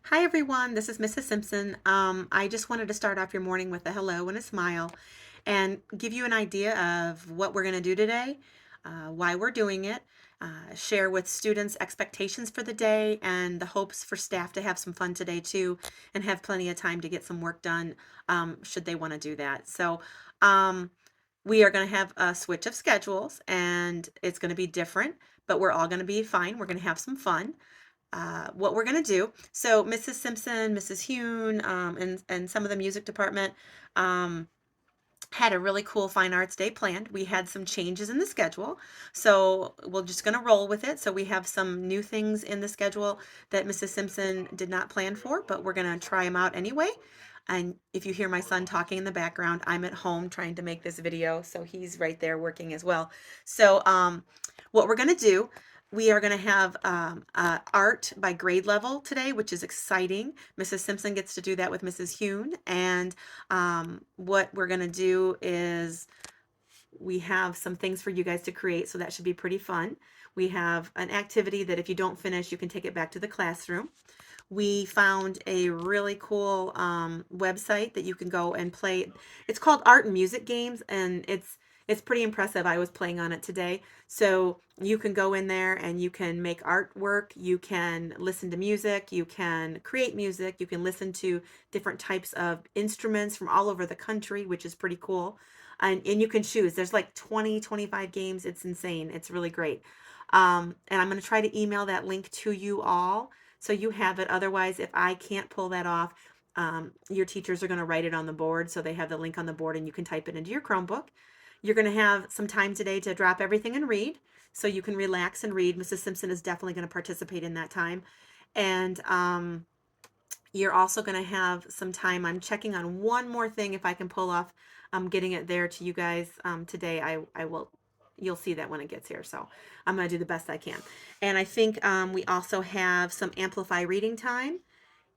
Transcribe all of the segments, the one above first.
Hi everyone, this is Mrs. Simpson. I just wanted to start off your morning with a hello and a smile and give you an idea of what we're going to do today, why we're doing it, share with students expectations for the day and the hopes for staff to have some fun today too and have plenty of time to get some work done should they want to do that. Um, we are going to have a switch of schedules and it's going to be different, but we're all going to be fine. We're going to have some fun. What we're going to do. So Mrs. Simpson, Mrs. Hune, and some of the music department um, had a really cool fine arts day planned. We had some changes in the schedule, so we're just going to roll with it. So we have some new things in the schedule that Mrs. Simpson did not plan for, but we're going to try them out anyway. And if you hear my son talking in the background, I'm at home trying to make this video, so he's right there working as well. What we're going to do, we are going to have art by grade level today, which is exciting. Mrs. Simpson gets to do that with Mrs. Hune. And what we're going to do is we have some things for you guys to create, so that should be pretty fun. We have an activity that if you don't finish, you can take it back to the classroom. We found a really cool website that you can go and play. It's called Art and Music Games, and it's pretty impressive. I was playing on it today. So you can go in there and you can make artwork, you can listen to music, you can create music, you can listen to different types of instruments from all over the country, which is pretty cool. And you can choose. There's like 20, 25 games. It's insane. It's really great. And I'm going to try to email that link to you all so you have it. Otherwise, if I can't pull that off, your teachers are going to write it on the board. So they have the link on the board and you can type it into your Chromebook. You're going to have some time today to drop everything and read. So you can relax and read. Mrs. Simpson is definitely going to participate in that time. And you're also going to have some time. I'm checking on one more thing if I can pull off getting it there to you guys today. I will. You'll see that when it gets here. So I'm going to do the best I can. And I think we also have some Amplify reading time.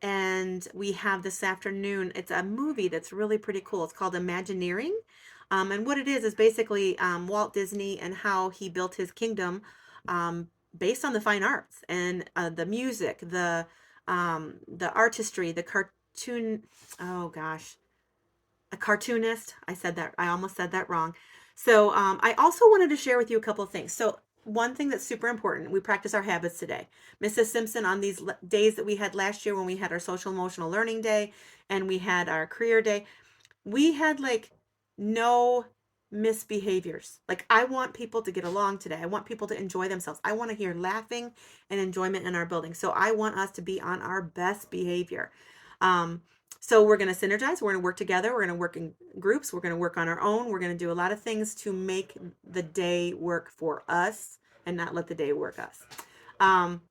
And we have this afternoon, it's a movie that's really pretty cool. It's called Imagineering. And what it is basically Walt Disney and how he built his kingdom um, based on the fine arts and the music, the artistry, the cartoon. Oh gosh, a cartoonist. I said that. I almost said that wrong. I also wanted to share with you a couple of things. So one thing that's super important, we practice our habits today. Mrs. Simpson, on these days that we had last year when we had our social emotional learning day and we had our career day, we had like no misbehaviors. Like I want people to get along today. I want people to enjoy themselves. I want to hear laughing and enjoyment in our building. So I want us to be on our best behavior. Um, so we're going to synergize. We're going to work together. We're going to work in groups. We're going to work on our own. We're going to do a lot of things to make the day work for us and not let the day work us. Um,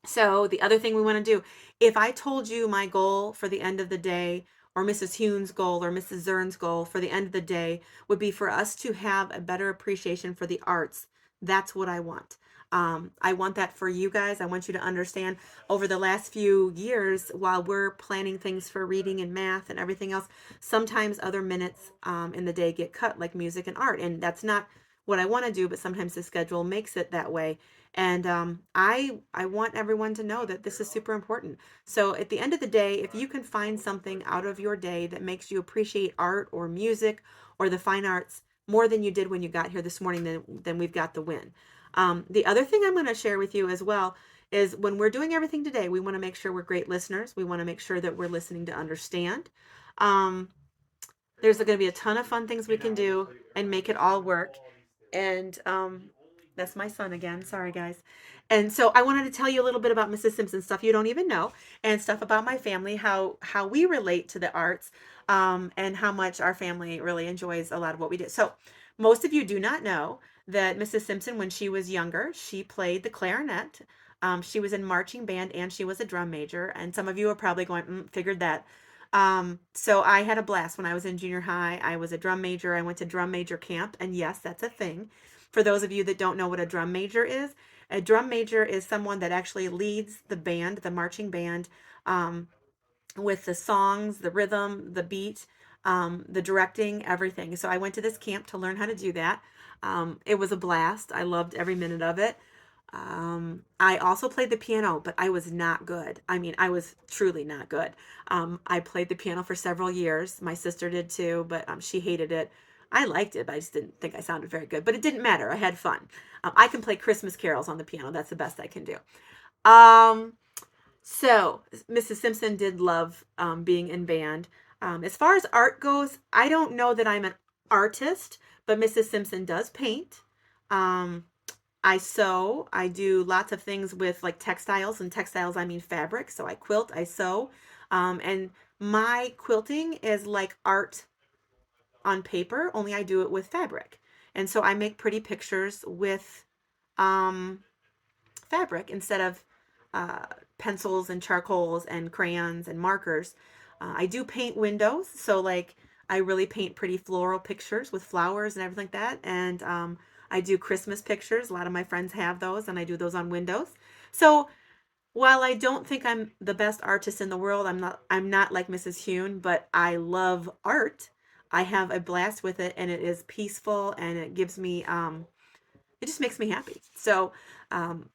so the other thing we want to do, if I told you my goal for the end of the day, or Mrs. Hune's goal, or Mrs. Zern's goal for the end of the day would be for us to have a better appreciation for the arts. That's what I want. I want that for you guys. I want you to understand over the last few years, while we're planning things for reading and math and everything else, sometimes other minutes in the day get cut, like music and art. And that's not what I want to do, but sometimes the schedule makes it that way. And I want everyone to know that this is super important. So at the end of the day, if you can find something out of your day that makes you appreciate art or music or the fine arts more than you did when you got here this morning, then we've got the win. The other thing I'm going to share with you as well is when we're doing everything today, we want to make sure we're great listeners. We want to make sure that we're listening to understand. Um, there's going to be a ton of fun things we can do and make it all work. And that's my son again. Sorry, guys. And so I wanted to tell you a little bit about Mrs. Simpson, stuff you don't even know, and stuff about my family, how we relate to the arts, and how much our family really enjoys a lot of what we do. So most of you do not know that Mrs. Simpson, when she was younger, she played the clarinet. She was in marching band and she was a drum major. And some of you are probably going, figured that. So I had a blast when I was in junior high. I was a drum major. I went to drum major camp, and yes, that's a thing. For those of you that don't know what a drum major is, a drum major is someone that actually leads the band, the marching band, um, with the songs, the rhythm, the beat, the directing, everything. So I went to this camp to learn how to do that. It was a blast. I loved every minute of it. I also played the piano, but I was not good. I mean, I was truly not good. I played the piano for several years. My sister did too, but she hated it. I liked it, but I just didn't think I sounded very good. But it didn't matter. I had fun. I can play Christmas carols on the piano. That's the best I can do. Um, so Mrs. Simpson did love being in band. As far as art goes, I don't know that I'm an artist, but Mrs. Simpson does paint. Um, I sew. I do lots of things with like textiles, and textiles I mean fabric. So I quilt, I sew. And my quilting is like art on paper, only I do it with fabric. And so I make pretty pictures with um, fabric instead of uh, pencils and charcoals and crayons and markers. I do paint windows, so like I really paint pretty floral pictures with flowers and everything like that. And I do Christmas pictures. A lot of my friends have those, and I do those on windows. So while I don't think I'm the best artist in the world, I'm not like Mrs. Hune, but I love art. I have a blast with it, and it is peaceful, and it gives me it just makes me happy. So um,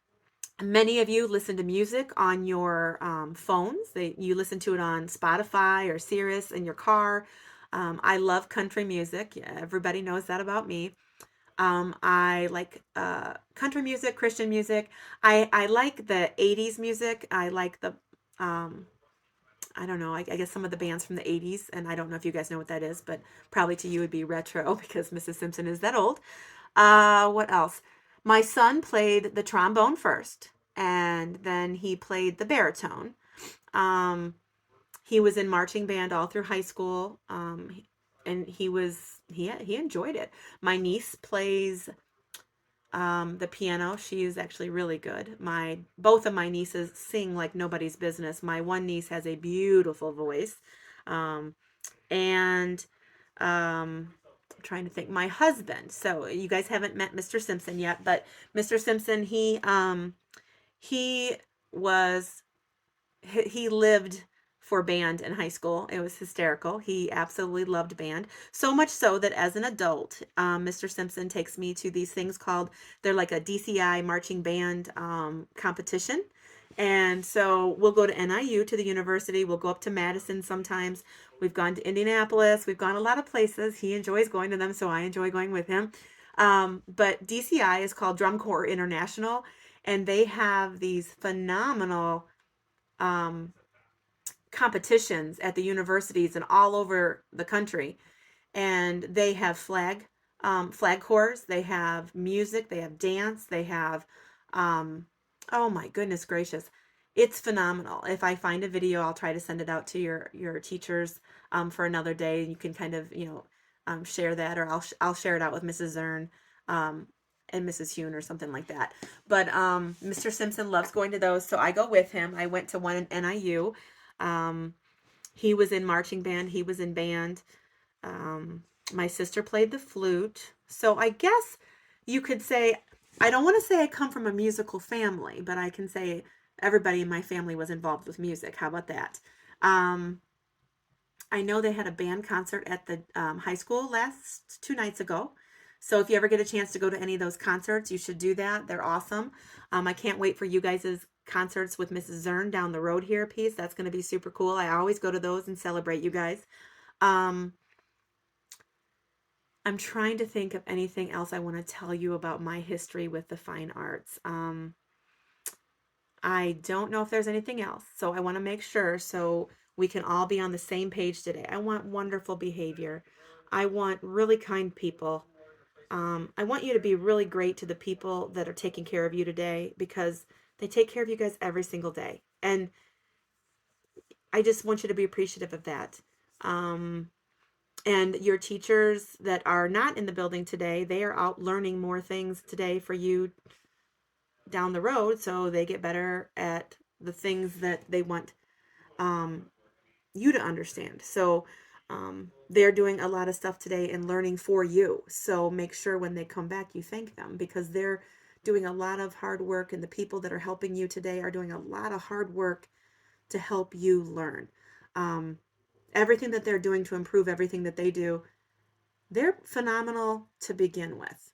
many of you listen to music on your phones. You listen to it on Spotify or Sirius in your car. I love country music. Yeah, everybody knows that about me. I like country music, Christian music. I like the 80s music. I like the, um, I don't know, I guess some of the bands from the 80s. And I don't know if you guys know what that is, but probably to you would be retro because Mrs. Simpson is that old. What else? My son played the trombone first, and then he played the baritone. Um, he was in marching band all through high school, and he enjoyed it. My niece plays the piano. She is actually really good. My both of my nieces sing like nobody's business. My one niece has a beautiful voice, um, and I'm trying to think. My husband. So you guys haven't met Mr. Simpson yet, but Mr. Simpson, he was he lived for band in high school. It was hysterical. He absolutely loved band. So much so that as an adult, Mr. Simpson takes me to these things called, they're like a DCI marching band competition. And so we'll go to NIU, to the university. We'll go up to Madison sometimes. We've gone to Indianapolis. We've gone a lot of places. He enjoys going to them, so I enjoy going with him. But DCI is called Drum Corps International, and they have these phenomenal um, competitions at the universities and all over the country. And they have flag corps. They have music. They have dance. They have, oh my goodness gracious, it's phenomenal. If I find a video, I'll try to send it out to your teachers for another day. You can kind of share that, or I'll share it out with Mrs. Zern. Um, and Mrs. Hune or something like that. But Mr. Simpson loves going to those, so I go with him. I went to one in NIU. Um, he was in marching band. He was in band. Um, my sister played the flute. So I guess you could say, I don't want to say I come from a musical family, but I can say everybody in my family was involved with music. How about that? Um, I know they had a band concert at the high school last 2 nights ago. So if you ever get a chance to go to any of those concerts, you should do that. They're awesome. I can't wait for you guys' concerts with Mrs. Zern down the road here, piece. That's going to be super cool. I always go to those and celebrate you guys. Um, I'm trying to think of anything else I want to tell you about my history with the fine arts. I don't know if there's anything else. So I want to make sure so we can all be on the same page today. I want wonderful behavior. I want really kind people. I want you to be really great to the people that are taking care of you today because they take care of you guys every single day. And I just want you to be appreciative of that. Um, and your teachers that are not in the building today, they are out learning more things today for you down the road so they get better at the things that they want um, you to understand. So they're doing a lot of stuff today and learning for you. So make sure when they come back, you thank them because they're doing a lot of hard work, and the people that are helping you today are doing a lot of hard work to help you learn. Um, Everything that they're doing to improve everything that they do, they're phenomenal to begin with.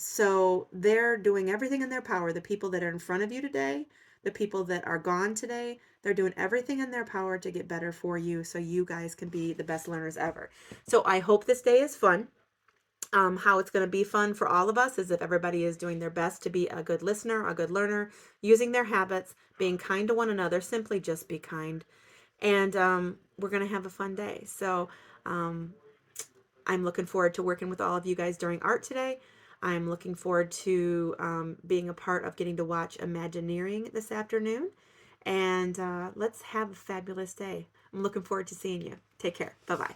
So they're doing everything in their power. The people that are in front of you today, the people that are gone today, they're doing everything in their power to get better for you so you guys can be the best learners ever. So I hope this day is fun. How it's going to be fun for all of us is if everybody is doing their best to be a good listener, a good learner, using their habits, being kind to one another, simply just be kind. And we're going to have a fun day. So um, I'm looking forward to working with all of you guys during art today. I'm looking forward to being a part of getting to watch Imagineering this afternoon. And let's have a fabulous day. I'm looking forward to seeing you. Take care. Bye bye.